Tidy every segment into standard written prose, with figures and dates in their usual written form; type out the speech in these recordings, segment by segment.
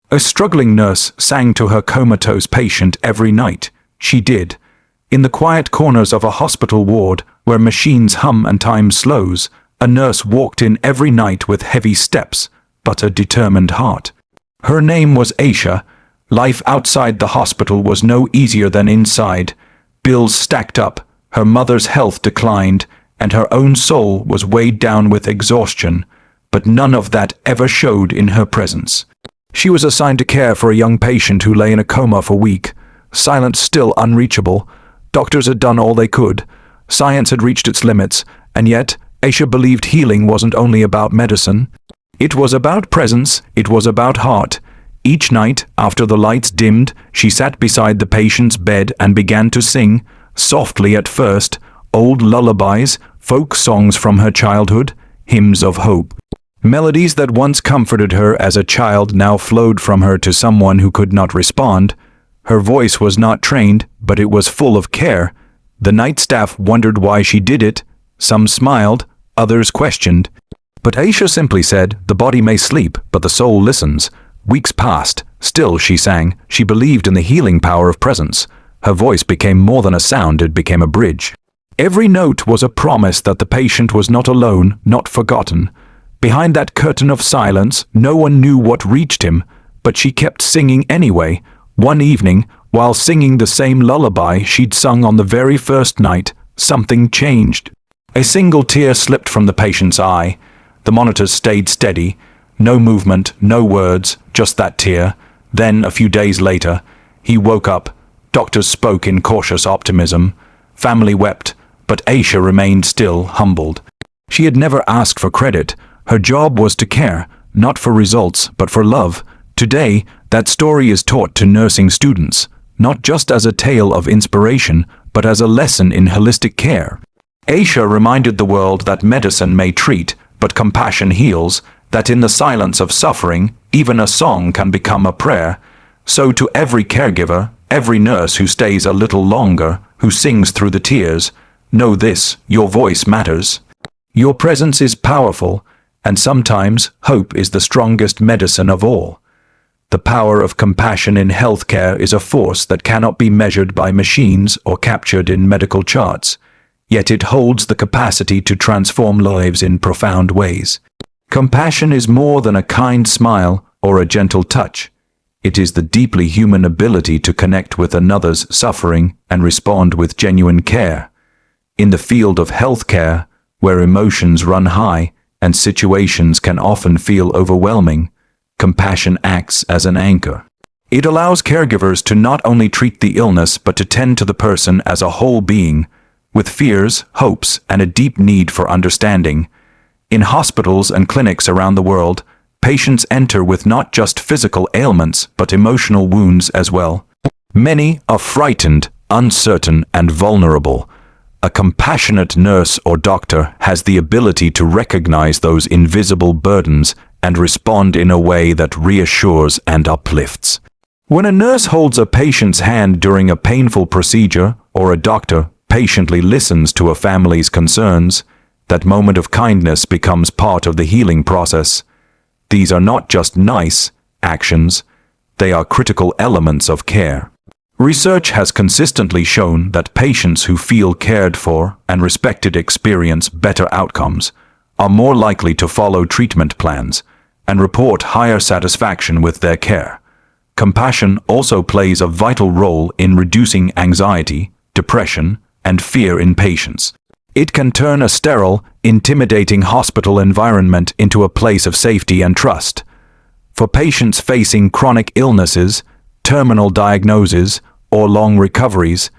A struggling nurse sang to her comatose patient every night. She did. In the quiet corners of a hospital ward, where machines hum and time slows, a nurse walked in every night with heavy steps, but a determined heart. Her name was Aisha. Life outside the hospital was no easier than inside. Bills stacked up, her mother's health declined, and her own soul was weighed down with exhaustion, but none of that ever showed in her presence. She was assigned to care for a young patient who lay in a coma for a week, silent, still unreachable. Doctors had done all they could. Science had reached its limits, and yet Aisha believed healing wasn't only about medicine. It was about presence, it was about heart. Each night, after the lights dimmed, she sat beside the patient's bed and began to sing, softly at first, old lullabies, folk songs from her childhood, hymns of hope. Melodies that once comforted her as a child now flowed from her to someone who could not respond. Her voice was not trained, but it was full of care. The night staff wondered why she did it. Some smiled, others questioned. But Aisha simply said, "The body may sleep, but the soul listens." Weeks passed. Still she sang. She believed in the healing power of presence. Her voice became more than a sound, it became a bridge. Every note was a promise that the patient was not alone, not forgotten. Behind that curtain of silence, no one knew what reached him, but she kept singing anyway. One evening, while singing the same lullaby she'd sung on the very first night, something changed. A single tear slipped from the patient's eye. The monitors stayed steady. No movement, no words, just that tear. Then, a few days later, he woke up. Doctors spoke in cautious optimism. Family wept, but Aisha remained still, humbled. She had never asked for credit. Her job was to care, not for results, but for love. Today, that story is taught to nursing students, not just as a tale of inspiration, but as a lesson in holistic care. Aisha reminded the world that medicine may treat, but compassion heals, that in the silence of suffering, even a song can become a prayer. So to every caregiver, every nurse who stays a little longer, who sings through the tears, know this: your voice matters. Your presence is powerful, and sometimes hope is the strongest medicine of all. The power of compassion in healthcare is a force that cannot be measured by machines or captured in medical charts, yet it holds the capacity to transform lives in profound ways. Compassion is more than a kind smile or a gentle touch. It is the deeply human ability to connect with another's suffering and respond with genuine care. In the field of healthcare, where emotions run high and situations can often feel overwhelming, compassion acts as an anchor. It allows caregivers to not only treat the illness but to tend to the person as a whole being, with fears, hopes, and a deep need for understanding. In hospitals and clinics around the world, patients enter with not just physical ailments but emotional wounds as well. Many are frightened, uncertain, and vulnerable. A compassionate nurse or doctor has the ability to recognize those invisible burdens and respond in a way that reassures and uplifts. When a nurse holds a patient's hand during a painful procedure, or a doctor patiently listens to a family's concerns, that moment of kindness becomes part of the healing process. These are not just nice actions, they are critical elements of care. Research has consistently shown that patients who feel cared for and respected experience better outcomes, are more likely to follow treatment plans, and report higher satisfaction with their care. Compassion also plays a vital role in reducing anxiety, depression, and fear in patients. It can turn a sterile, intimidating hospital environment into a place of safety and trust. For patients facing chronic illnesses, terminal diagnoses, or long recoveries,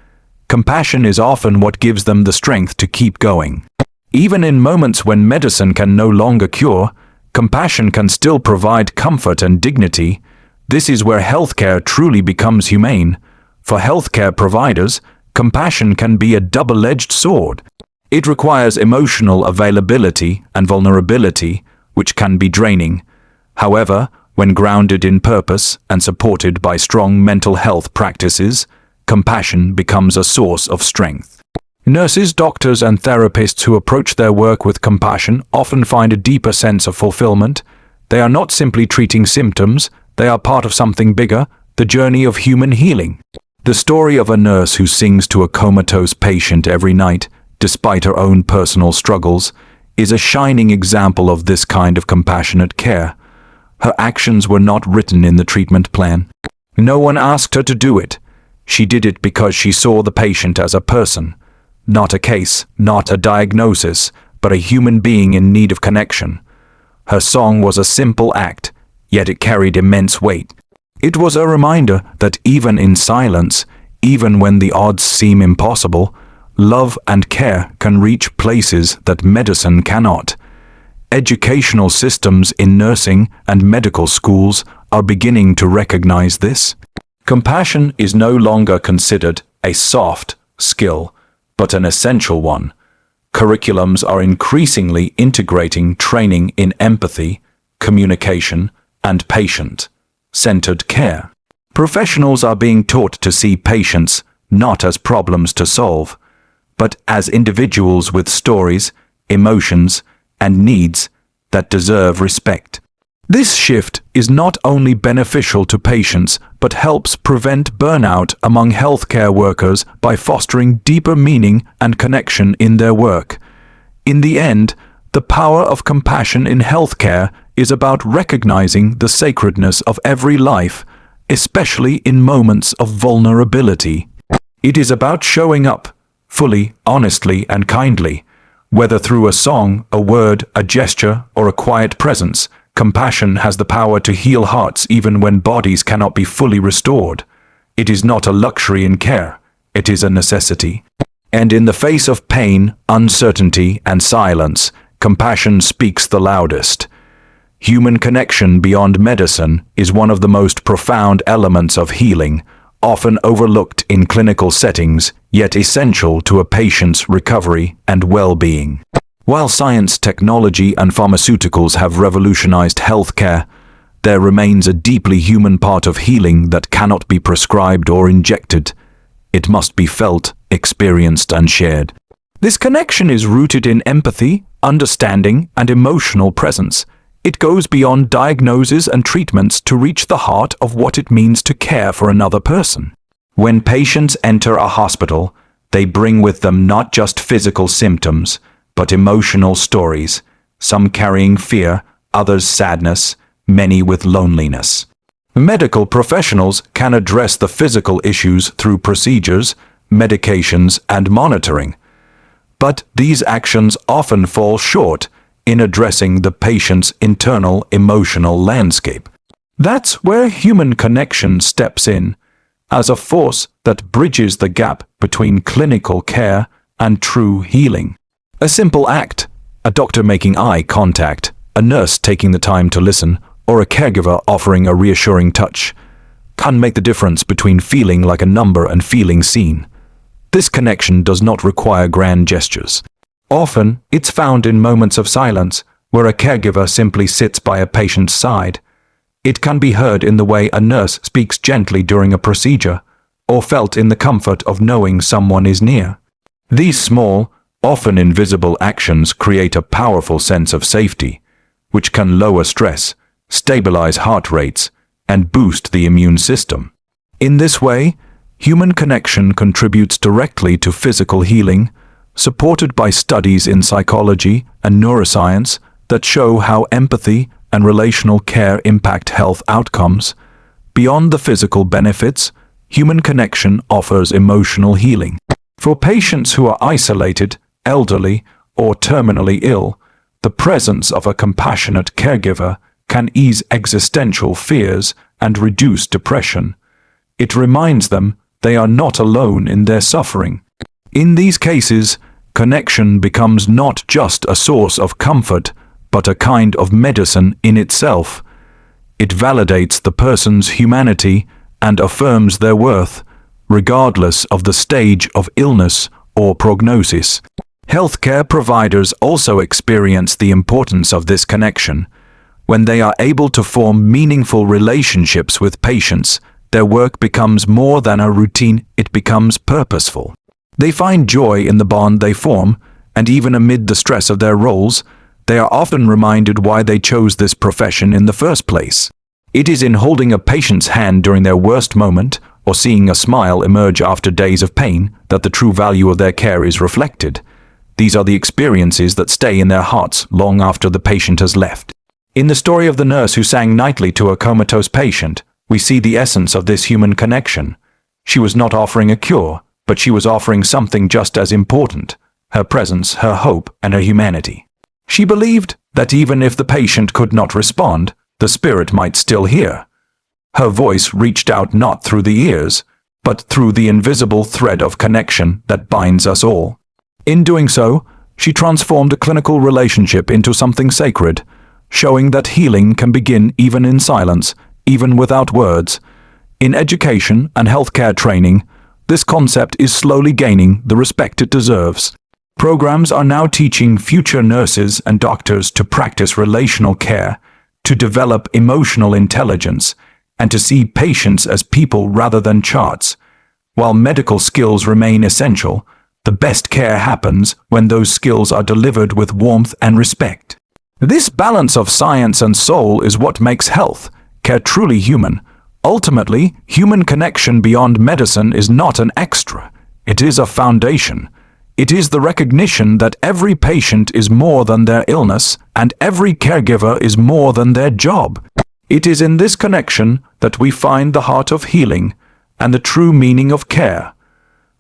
compassion is often what gives them the strength to keep going. Even in moments when medicine can no longer cure, compassion can still provide comfort and dignity. This is where healthcare truly becomes humane. For healthcare providers, compassion can be a double-edged sword. It requires emotional availability and vulnerability, which can be draining. However, when grounded in purpose and supported by strong mental health practices, compassion becomes a source of strength. Nurses, doctors, and therapists who approach their work with compassion often find a deeper sense of fulfillment. They are not simply treating symptoms, They are part of something bigger, the journey of human healing. The story of a nurse who sings to a comatose patient every night, despite her own personal struggles, is a shining example of this kind of compassionate care. Her actions were not written in the treatment plan. No one asked her to do it. She did it because she saw the patient as a person, not a case, not a diagnosis, but a human being in need of connection. Her song was a simple act, yet it carried immense weight. It was a reminder that even in silence, even when the odds seem impossible, love and care can reach places that medicine cannot. Educational systems in nursing and medical schools are beginning to recognize this. Compassion is no longer considered a soft skill, but an essential one. Curriculums are increasingly integrating training in empathy, communication, and patient-centered care. Professionals are being taught to see patients not as problems to solve, but as individuals with stories, emotions, and needs that deserve respect. This shift is not only beneficial to patients, but helps prevent burnout among healthcare workers by fostering deeper meaning and connection in their work. In the end, the power of compassion in healthcare is about recognizing the sacredness of every life, especially in moments of vulnerability. It is about showing up, fully, honestly, and kindly. Whether through a song, a word, a gesture, or a quiet presence, compassion has the power to heal hearts even when bodies cannot be fully restored. It is not a luxury in care, it is a necessity. And in the face of pain, uncertainty, and silence, compassion speaks the loudest. Human connection beyond medicine is one of the most profound elements of healing, often overlooked in clinical settings, yet essential to a patient's recovery and well-being. While science, technology, and pharmaceuticals have revolutionized healthcare, there remains a deeply human part of healing that cannot be prescribed or injected. It must be felt, experienced, and shared. This connection is rooted in empathy, understanding, and emotional presence. It goes beyond diagnoses and treatments to reach the heart of what it means to care for another person. When patients enter a hospital, they bring with them not just physical symptoms, but emotional stories, some carrying fear, others sadness, many with loneliness. Medical professionals can address the physical issues through procedures, medications, and monitoring. But these actions often fall short in addressing the patient's internal emotional landscape. That's where human connection steps in, as a force that bridges the gap between clinical care and true healing. A simple act, a doctor making eye contact, a nurse taking the time to listen, or a caregiver offering a reassuring touch, can make the difference between feeling like a number and feeling seen. This connection does not require grand gestures. Often, it's found in moments of silence, where a caregiver simply sits by a patient's side. It can be heard in the way a nurse speaks gently during a procedure, or felt in the comfort of knowing someone is near. These small, often invisible actions create a powerful sense of safety, which can lower stress, stabilize heart rates, and boost the immune system. In this way, human connection contributes directly to physical healing, supported by studies in psychology and neuroscience that show how empathy and relational care impact health outcomes. Beyond the physical benefits, human connection offers emotional healing. For patients who are isolated, elderly, or terminally ill, the presence of a compassionate caregiver can ease existential fears and reduce depression. It reminds them they are not alone in their suffering. In these cases, connection becomes not just a source of comfort, but a kind of medicine in itself. It validates the person's humanity and affirms their worth, regardless of the stage of illness or prognosis. Healthcare providers also experience the importance of this connection. When they are able to form meaningful relationships with patients, their work becomes more than a routine, it becomes purposeful. They find joy in the bond they form, and even amid the stress of their roles, they are often reminded why they chose this profession in the first place. It is in holding a patient's hand during their worst moment or seeing a smile emerge after days of pain that the true value of their care is reflected. These are the experiences that stay in their hearts long after the patient has left. In the story of the nurse who sang nightly to a comatose patient, we see the essence of this human connection. She was not offering a cure, but she was offering something just as important: her presence, her hope, and her humanity. She believed that even if the patient could not respond, the spirit might still hear. Her voice reached out not through the ears, but through the invisible thread of connection that binds us all. In doing so, she transformed a clinical relationship into something sacred, showing that healing can begin even in silence, even without words. In education and healthcare training, this concept is slowly gaining the respect it deserves. Programs are now teaching future nurses and doctors to practice relational care, to develop emotional intelligence, and to see patients as people rather than charts. While medical skills remain essential, the best care happens when those skills are delivered with warmth and respect. This balance of science and soul is what makes health care truly human. Ultimately, human connection beyond medicine is not an extra. It is a foundation. It is the recognition that every patient is more than their illness and every caregiver is more than their job. It is in this connection that we find the heart of healing and the true meaning of care.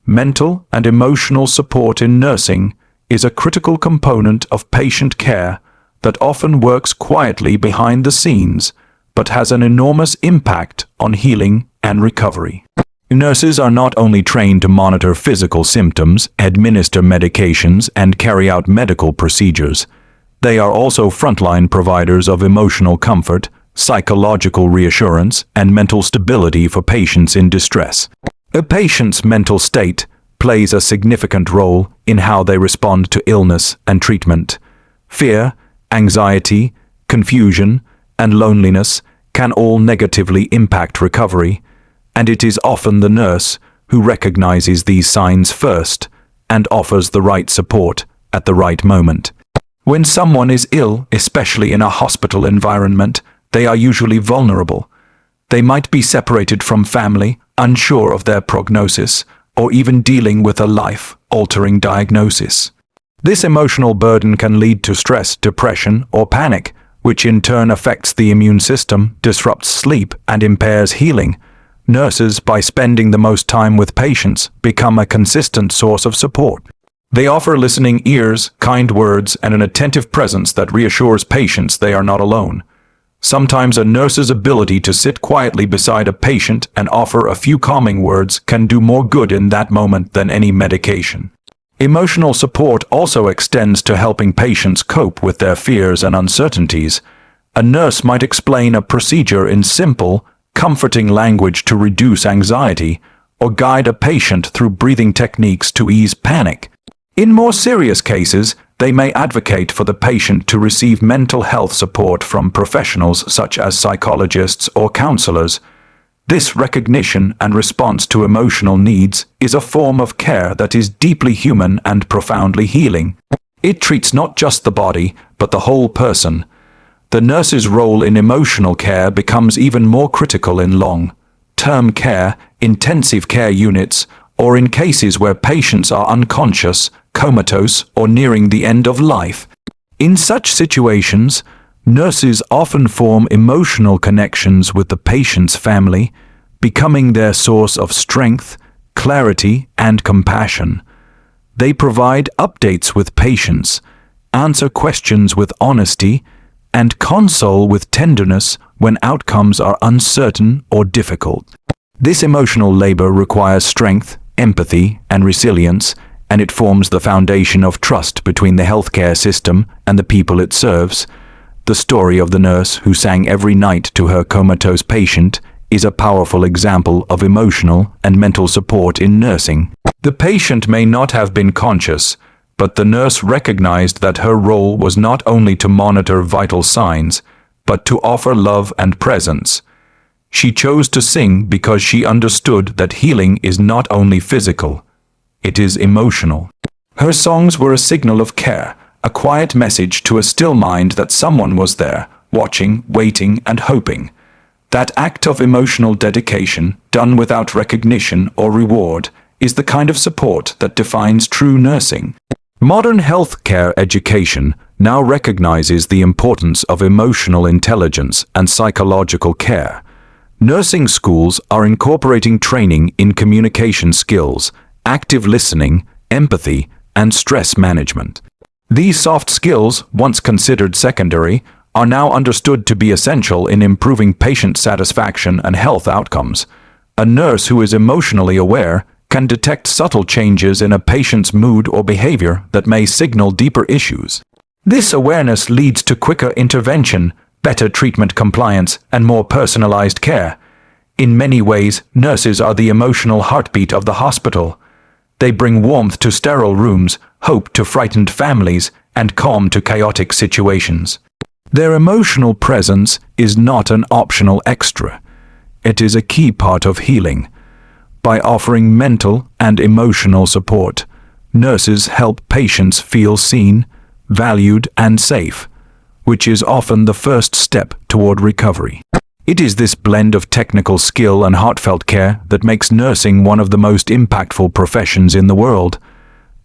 Mental and emotional support in nursing is a critical component of patient care that often works quietly behind the scenes, but has an enormous impact on healing and recovery. Nurses are not only trained to monitor physical symptoms, administer medications, and carry out medical procedures. They are also frontline providers of emotional comfort, psychological reassurance, and mental stability for patients in distress. A patient's mental state plays a significant role in how they respond to illness and treatment. Fear, anxiety, confusion, and loneliness can all negatively impact recovery, and it is often the nurse who recognizes these signs first and offers the right support at the right moment. When someone is ill, especially in a hospital environment, they are usually vulnerable. They might be separated from family, unsure of their prognosis, or even dealing with a life-altering diagnosis. This emotional burden can lead to stress, depression, or panic, which in turn affects the immune system, disrupts sleep, and impairs healing. Nurses, by spending the most time with patients, become a consistent source of support. They offer listening ears, kind words, and an attentive presence that reassures patients they are not alone. Sometimes a nurse's ability to sit quietly beside a patient and offer a few calming words can do more good in that moment than any medication. Emotional support also extends to helping patients cope with their fears and uncertainties. A nurse might explain a procedure in simple, comforting language to reduce anxiety, or guide a patient through breathing techniques to ease panic. In more serious cases, they may advocate for the patient to receive mental health support from professionals such as psychologists or counselors. This recognition and response to emotional needs is a form of care that is deeply human and profoundly healing. It treats not just the body, but the whole person. The nurse's role in emotional care becomes even more critical in long-term care, intensive care units, or in cases where patients are unconscious, comatose, or nearing the end of life. In such situations, nurses often form emotional connections with the patient's family, becoming their source of strength, clarity, and compassion. They provide updates with patience, answer questions with honesty, and console with tenderness when outcomes are uncertain or difficult. This emotional labor requires strength, empathy, and resilience, and it forms the foundation of trust between the healthcare system and the people it serves. The story of the nurse who sang every night to her comatose patient is a powerful example of emotional and mental support in nursing. The patient may not have been conscious, but the nurse recognized that her role was not only to monitor vital signs, but to offer love and presence. She chose to sing because she understood that healing is not only physical, it is emotional. Her songs were a signal of care, a quiet message to a still mind that someone was there, watching, waiting, and hoping. That act of emotional dedication, done without recognition or reward, is the kind of support that defines true nursing. Modern healthcare education now recognizes the importance of emotional intelligence and psychological care. Nursing schools are incorporating training in communication skills, active listening, empathy, and stress management. These soft skills, once considered secondary, are now understood to be essential in improving patient satisfaction and health outcomes. A nurse who is emotionally aware can detect subtle changes in a patient's mood or behavior that may signal deeper issues. This awareness leads to quicker intervention, better treatment compliance, and more personalized care. In many ways, nurses are the emotional heartbeat of the hospital. They bring warmth to sterile rooms, hope to frightened families, and calm to chaotic situations. Their emotional presence is not an optional extra. It is a key part of healing. By offering mental and emotional support, nurses help patients feel seen, valued, and safe, which is often the first step toward recovery. It is this blend of technical skill and heartfelt care that makes nursing one of the most impactful professions in the world.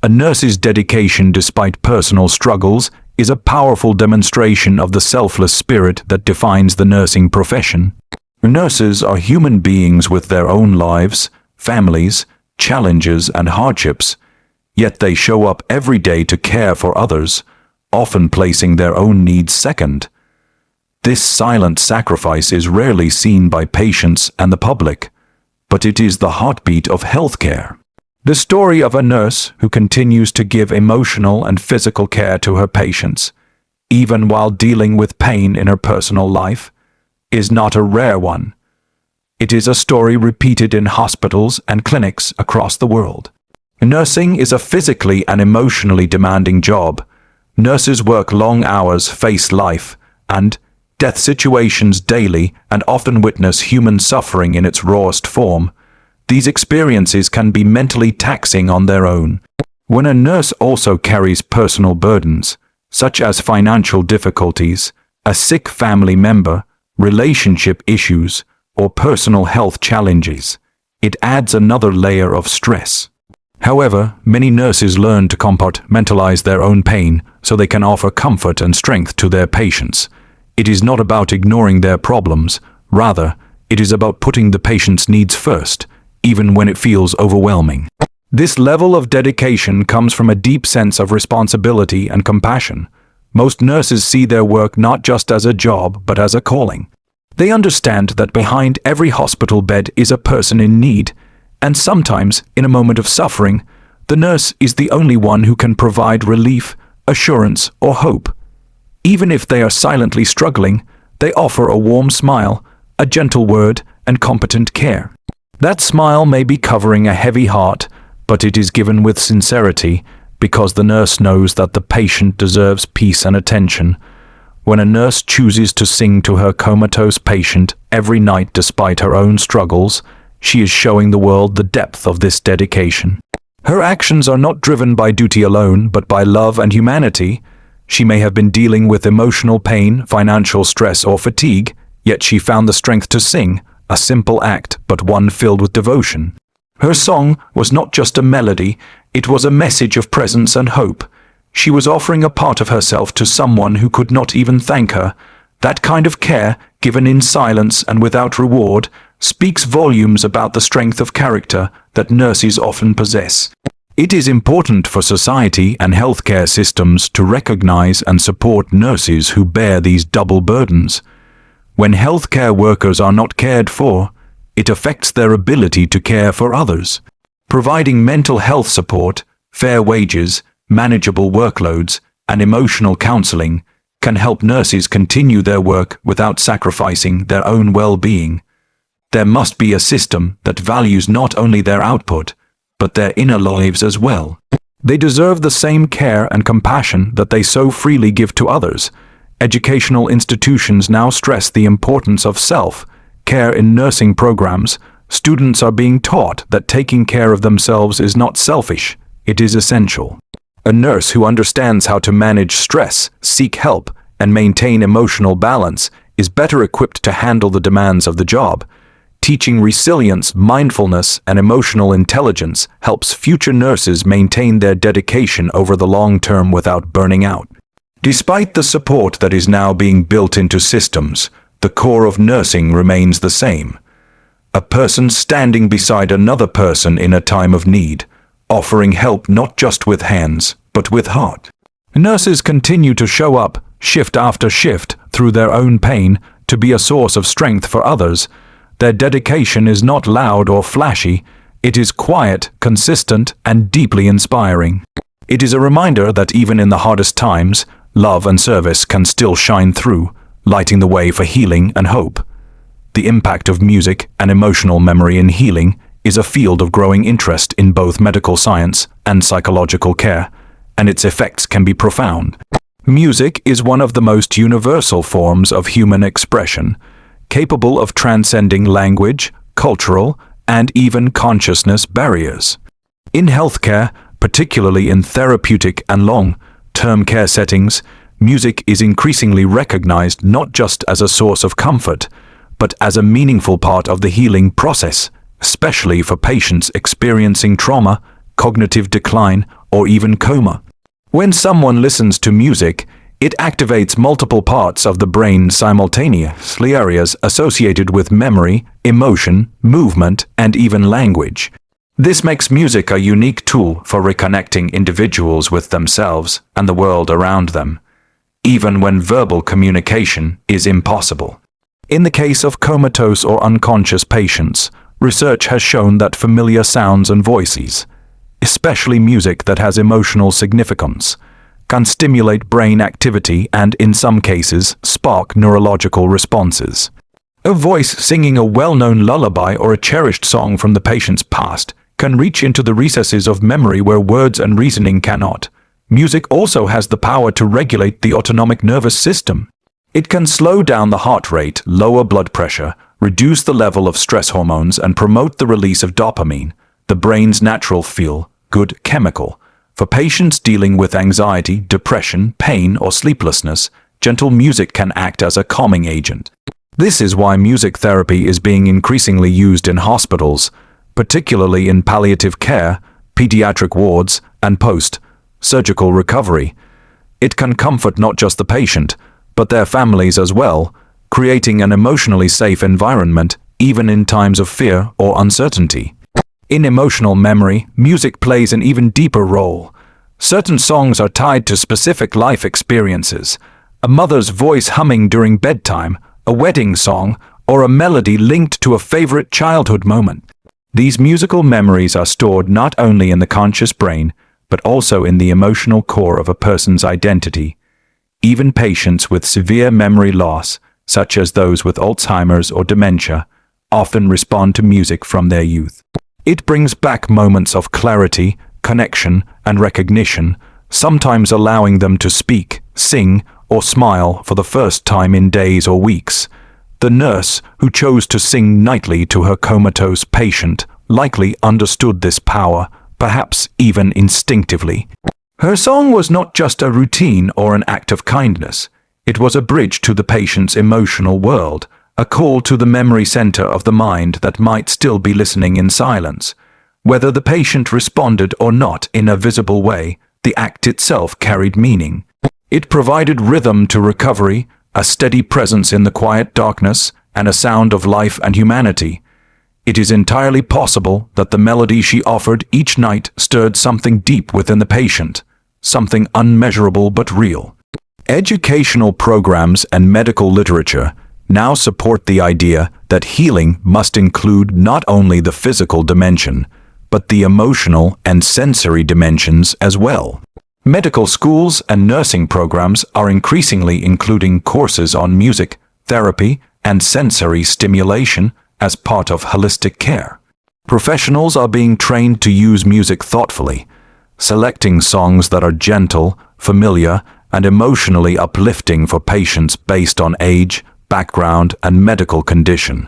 A nurse's dedication despite personal struggles is a powerful demonstration of the selfless spirit that defines the nursing profession. Nurses are human beings with their own lives, families, challenges, and hardships, yet they show up every day to care for others, often placing their own needs second. This silent sacrifice is rarely seen by patients and the public, but it is the heartbeat of healthcare. The story of a nurse who continues to give emotional and physical care to her patients, even while dealing with pain in her personal life, is not a rare one. It is a story repeated in hospitals and clinics across the world. Nursing is a physically and emotionally demanding job. Nurses work long hours, face life and death situations daily, and often witness human suffering in its rawest form. These experiences can be mentally taxing on their own. When a nurse also carries personal burdens, such as financial difficulties, a sick family member, relationship issues, or personal health challenges, it adds another layer of stress. However, many nurses learn to compartmentalize their own pain so they can offer comfort and strength to their patients. It is not about ignoring their problems, rather, it is about putting the patient's needs first, even when it feels overwhelming. This level of dedication comes from a deep sense of responsibility and compassion. Most nurses see their work not just as a job, but as a calling. They understand that behind every hospital bed is a person in need, and sometimes, in a moment of suffering, the nurse is the only one who can provide relief, assurance, or hope. Even if they are silently struggling, they offer a warm smile, a gentle word, and competent care. That smile may be covering a heavy heart, but it is given with sincerity because the nurse knows that the patient deserves peace and attention. When a nurse chooses to sing to her comatose patient every night despite her own struggles, she is showing the world the depth of this dedication. Her actions are not driven by duty alone, but by love and humanity. She may have been dealing with emotional pain, financial stress, or fatigue, yet she found the strength to sing, a simple act, but one filled with devotion. Her song was not just a melody, it was a message of presence and hope. She was offering a part of herself to someone who could not even thank her. That kind of care, given in silence and without reward, speaks volumes about the strength of character that nurses often possess. It is important for society and healthcare systems to recognize and support nurses who bear these double burdens. When healthcare workers are not cared for, it affects their ability to care for others. Providing mental health support, fair wages, manageable workloads, and emotional counseling can help nurses continue their work without sacrificing their own well-being. There must be a system that values not only their output, but their inner lives as well. They deserve the same care and compassion that they so freely give to others. Educational institutions now stress the importance of self-care in nursing programs. Students are being taught that taking care of themselves is not selfish, it is essential. A nurse who understands how to manage stress, seek help, and maintain emotional balance is better equipped to handle the demands of the job. Teaching resilience, mindfulness, and emotional intelligence helps future nurses maintain their dedication over the long term without burning out. Despite the support that is now being built into systems, the core of nursing remains the same. A person standing beside another person in a time of need, offering help not just with hands, but with heart. Nurses continue to show up, shift after shift, through their own pain, to be a source of strength for others. Their dedication is not loud or flashy, it is quiet, consistent, and deeply inspiring. It is a reminder that even in the hardest times, love and service can still shine through, lighting the way for healing and hope. The impact of music and emotional memory in healing is a field of growing interest in both medical science and psychological care, and its effects can be profound. Music is one of the most universal forms of human expression, capable of transcending language, cultural, and even consciousness barriers. In healthcare, particularly in therapeutic and long-term care settings, music is increasingly recognized not just as a source of comfort, but as a meaningful part of the healing process, especially for patients experiencing trauma, cognitive decline, or even coma. When someone listens to music, it activates multiple parts of the brain simultaneously, areas associated with memory, emotion, movement, and even language. This makes music a unique tool for reconnecting individuals with themselves and the world around them, even when verbal communication is impossible. In the case of comatose or unconscious patients, research has shown that familiar sounds and voices, especially music that has emotional significance, can stimulate brain activity and, in some cases, spark neurological responses. A voice singing a well-known lullaby or a cherished song from the patient's past can reach into the recesses of memory where words and reasoning cannot. Music also has the power to regulate the autonomic nervous system. It can slow down the heart rate, lower blood pressure, reduce the level of stress hormones, and promote the release of dopamine, the brain's natural feel-good chemical. For patients dealing with anxiety, depression, pain, or sleeplessness, gentle music can act as a calming agent. This is why music therapy is being increasingly used in hospitals, particularly in palliative care, pediatric wards, and post-surgical recovery. It can comfort not just the patient, but their families as well, creating an emotionally safe environment even in times of fear or uncertainty. In emotional memory, music plays an even deeper role. Certain songs are tied to specific life experiences, a mother's voice humming during bedtime, a wedding song, or a melody linked to a favorite childhood moment. These musical memories are stored not only in the conscious brain, but also in the emotional core of a person's identity. Even patients with severe memory loss, such as those with Alzheimer's or dementia, often respond to music from their youth. It brings back moments of clarity, connection, and recognition, sometimes allowing them to speak, sing, or smile for the first time in days or weeks. The nurse, who chose to sing nightly to her comatose patient, likely understood this power, perhaps even instinctively. Her song was not just a routine or an act of kindness. It was a bridge to the patient's emotional world, a call to the memory center of the mind that might still be listening in silence. Whether the patient responded or not in a visible way, the act itself carried meaning. It provided rhythm to recovery, a steady presence in the quiet darkness, and a sound of life and humanity. It is entirely possible that the melody she offered each night stirred something deep within the patient, something unmeasurable but real. Educational programs and medical literature now support the idea that healing must include not only the physical dimension, but the emotional and sensory dimensions as well. Medical schools and nursing programs are increasingly including courses on music, therapy, and sensory stimulation as part of holistic care. Professionals are being trained to use music thoughtfully, selecting songs that are gentle, familiar, and emotionally uplifting for patients based on age, background, and medical condition.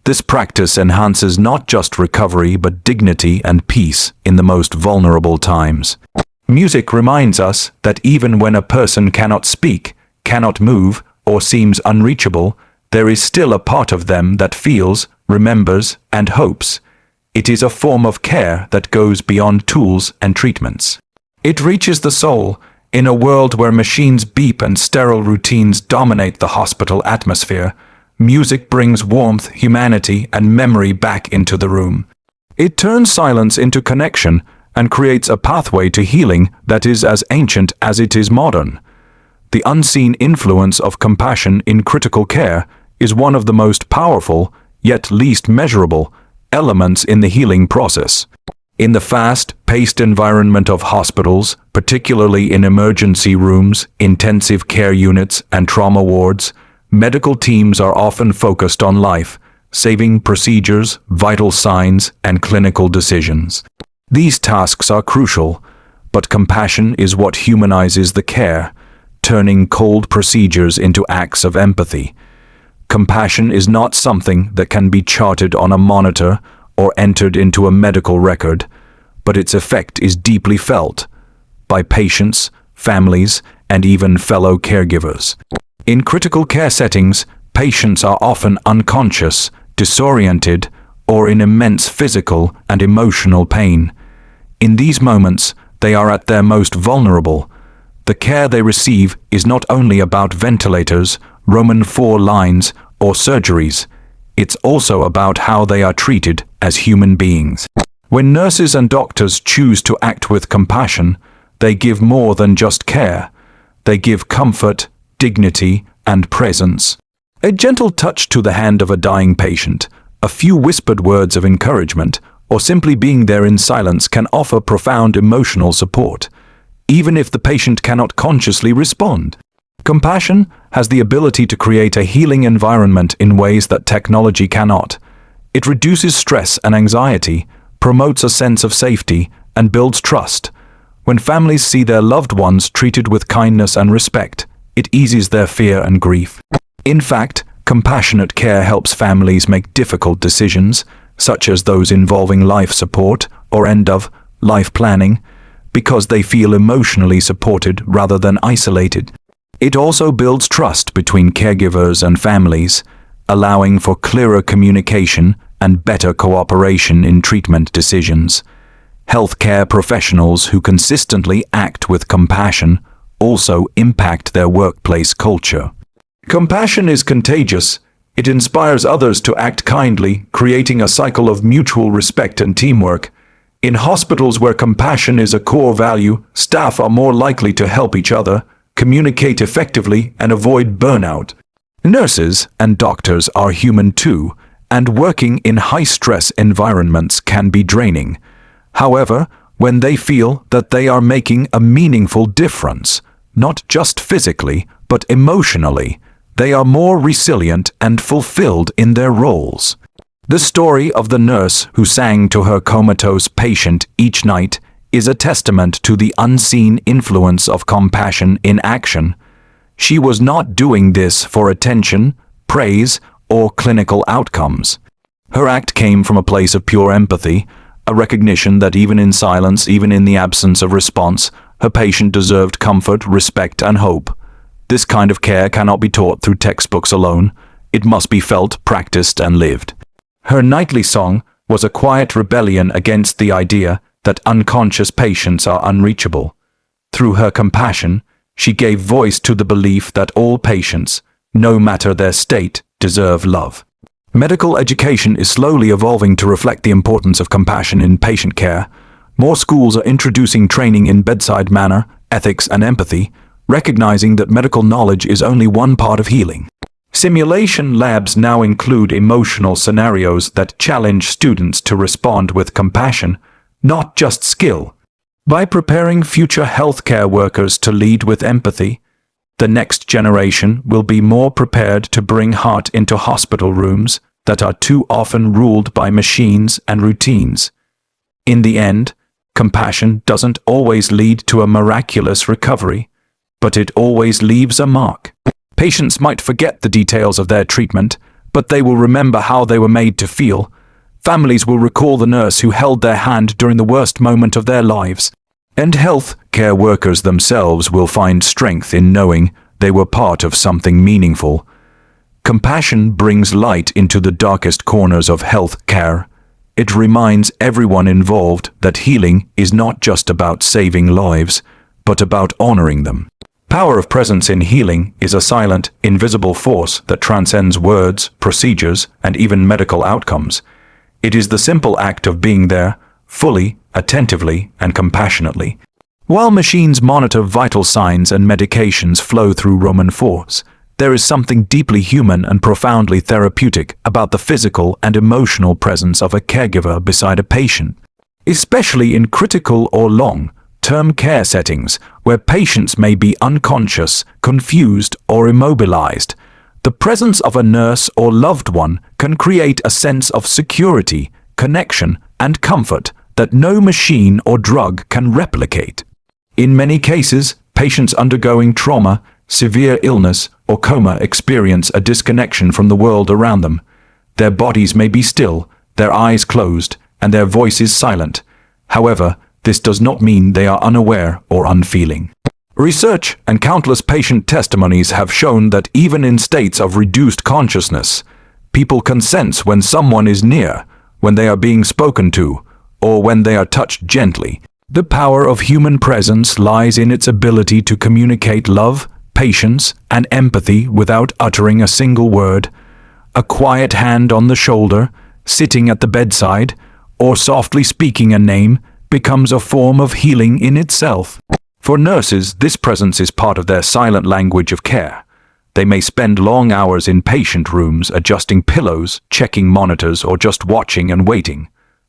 This practice enhances not just recovery but dignity and peace in the most vulnerable times. Music reminds us that even when a person cannot speak, cannot move, or seems unreachable, there is still a part of them that feels, remembers, and hopes. It is a form of care that goes beyond tools and treatments. It reaches the soul. In a world where machines beep and sterile routines dominate the hospital atmosphere, music brings warmth, humanity, and memory back into the room. It turns silence into connection and creates a pathway to healing that is as ancient as it is modern. The unseen influence of compassion in critical care is one of the most powerful, yet least measurable, elements in the healing process. In the fast-paced environment of hospitals, particularly in emergency rooms, intensive care units, and trauma wards, medical teams are often focused on life-saving procedures, vital signs, and clinical decisions. These tasks are crucial, but compassion is what humanizes the care, turning cold procedures into acts of empathy. Compassion is not something that can be charted on a monitor or entered into a medical record, but its effect is deeply felt by patients, families, and even fellow caregivers. In critical care settings, patients are often unconscious, disoriented, or in immense physical and emotional pain. In these moments, they are at their most vulnerable. The care they receive is not only about ventilators, Roman IV lines, or surgeries. It's also about how they are treated as human beings. When nurses and doctors choose to act with compassion, they give more than just care. They give comfort, dignity, and presence. A gentle touch to the hand of a dying patient, a few whispered words of encouragement, or simply being there in silence can offer profound emotional support, even if the patient cannot consciously respond. Compassion has the ability to create a healing environment in ways that technology cannot. It reduces stress and anxiety, promotes a sense of safety, and builds trust. When families see their loved ones treated with kindness and respect, it eases their fear and grief. In fact, compassionate care helps families make difficult decisions, such as those involving life support or end-of-life planning, because they feel emotionally supported rather than isolated. It also builds trust between caregivers and families, allowing for clearer communication and better cooperation in treatment decisions. Healthcare professionals who consistently act with compassion also impact their workplace culture. Compassion is contagious. It inspires others to act kindly, creating a cycle of mutual respect and teamwork. In hospitals where compassion is a core value, staff are more likely to help each other, communicate effectively, and avoid burnout. Nurses and doctors are human too, and working in high-stress environments can be draining. However, when they feel that they are making a meaningful difference, not just physically, but emotionally, they are more resilient and fulfilled in their roles. The story of the nurse who sang to her comatose patient each night is a testament to the unseen influence of compassion in action. She was not doing this for attention, praise, or clinical outcomes. Her act came from a place of pure empathy, a recognition that even in silence, even in the absence of response, her patient deserved comfort, respect, and hope. This kind of care cannot be taught through textbooks alone. It must be felt, practiced, and lived. Her nightly song was a quiet rebellion against the idea that unconscious patients are unreachable. Through her compassion, she gave voice to the belief that all patients, no matter their state, deserve love. Medical education is slowly evolving to reflect the importance of compassion in patient care. More schools are introducing training in bedside manner, ethics, and empathy, recognizing that medical knowledge is only one part of healing. Simulation labs now include emotional scenarios that challenge students to respond with compassion, not just skill. By preparing future healthcare workers to lead with empathy, the next generation will be more prepared to bring heart into hospital rooms that are too often ruled by machines and routines. In the end, compassion doesn't always lead to a miraculous recovery, but it always leaves a mark. Patients might forget the details of their treatment, but they will remember how they were made to feel. Families will recall the nurse who held their hand during the worst moment of their lives. And health care workers themselves will find strength in knowing they were part of something meaningful. Compassion brings light into the darkest corners of health care. It reminds everyone involved that healing is not just about saving lives, but about honoring them. Power of presence in healing is a silent, invisible force that transcends words, procedures, and even medical outcomes. It is the simple act of being there, fully, attentively, and compassionately. While machines monitor vital signs and medications flow through Roman force, there is something deeply human and profoundly therapeutic about the physical and emotional presence of a caregiver beside a patient, especially in critical or long-term care settings where patients may be unconscious, confused, or immobilized. The presence of a nurse or loved one can create a sense of security, connection, and comfort that no machine or drug can replicate. In many cases, patients undergoing trauma, severe illness, or coma experience a disconnection from the world around them. Their bodies may be still, their eyes closed, and their voices silent. However, this does not mean they are unaware or unfeeling. Research and countless patient testimonies have shown that even in states of reduced consciousness, people can sense when someone is near, when they are being spoken to, or when they are touched gently. The power of human presence lies in its ability to communicate love, patience, and empathy without uttering a single word. A quiet hand on the shoulder, sitting at the bedside, or softly speaking a name becomes a form of healing in itself. For nurses, this presence is part of their silent language of care. They may spend long hours in patient rooms adjusting pillows, checking monitors, or just watching and waiting.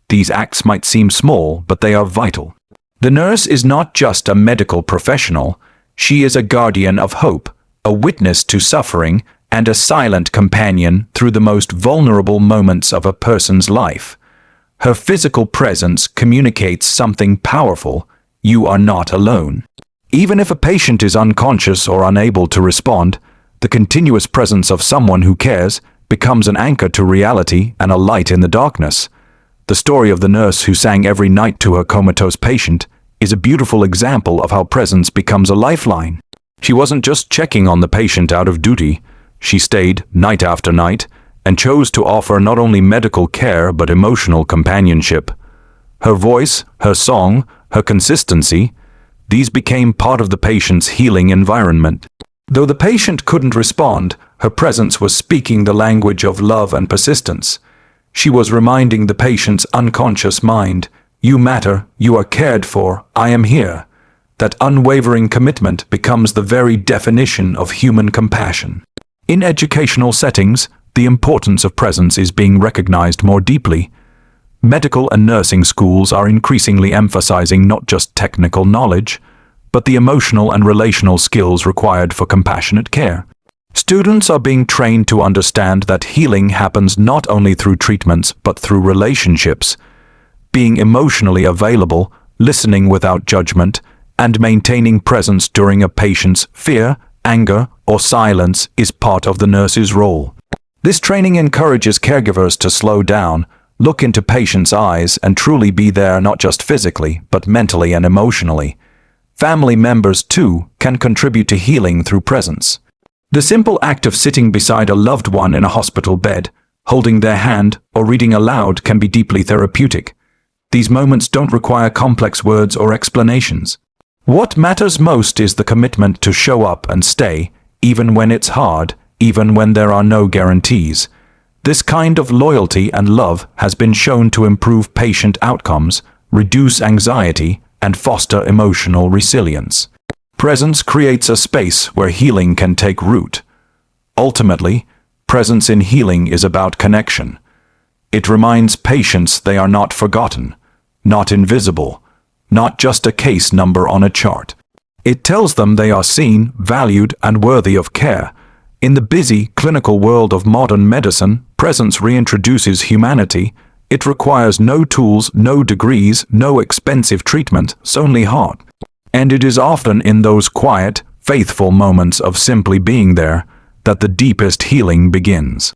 These acts might seem small, but they are vital. The nurse is not just a medical professional. She is a guardian of hope, a witness to suffering, and a silent companion through the most vulnerable moments of a person's life. Her physical presence communicates something powerful. You are not alone. Even if a patient is unconscious or unable to respond, the continuous presence of someone who cares becomes an anchor to reality and a light in the darkness. The story of the nurse who sang every night to her comatose patient is a beautiful example of how presence becomes a lifeline. She wasn't just checking on the patient out of duty. She stayed night after night and chose to offer not only medical care but emotional companionship. Her voice, her song, her consistency, these became part of the patient's healing environment. Though the patient couldn't respond, her presence was speaking the language of love and persistence. She was reminding the patient's unconscious mind, "You matter, you are cared for, I am here." That unwavering commitment becomes the very definition of human compassion. In educational settings, the importance of presence is being recognized more deeply. Medical and nursing schools are increasingly emphasizing not just technical knowledge, but the emotional and relational skills required for compassionate care. Students are being trained to understand that healing happens not only through treatments, but through relationships. Being emotionally available, listening without judgment, and maintaining presence during a patient's fear, anger, or silence is part of the nurse's role. This training encourages caregivers to slow down, look into patients' eyes, and truly be there not just physically, but mentally and emotionally. Family members, too, can contribute to healing through presence. The simple act of sitting beside a loved one in a hospital bed, holding their hand, or reading aloud can be deeply therapeutic. These moments don't require complex words or explanations. What matters most is the commitment to show up and stay, even when it's hard, even when there are no guarantees. This kind of loyalty and love has been shown to improve patient outcomes, reduce anxiety, and foster emotional resilience. Presence creates a space where healing can take root. Ultimately, presence in healing is about connection. It reminds patients they are not forgotten, not invisible, not just a case number on a chart. It tells them they are seen, valued, and worthy of care. In the busy, clinical world of modern medicine, presence reintroduces humanity. It requires no tools, no degrees, no expensive treatment, only heart. And it is often in those quiet, faithful moments of simply being there that the deepest healing begins.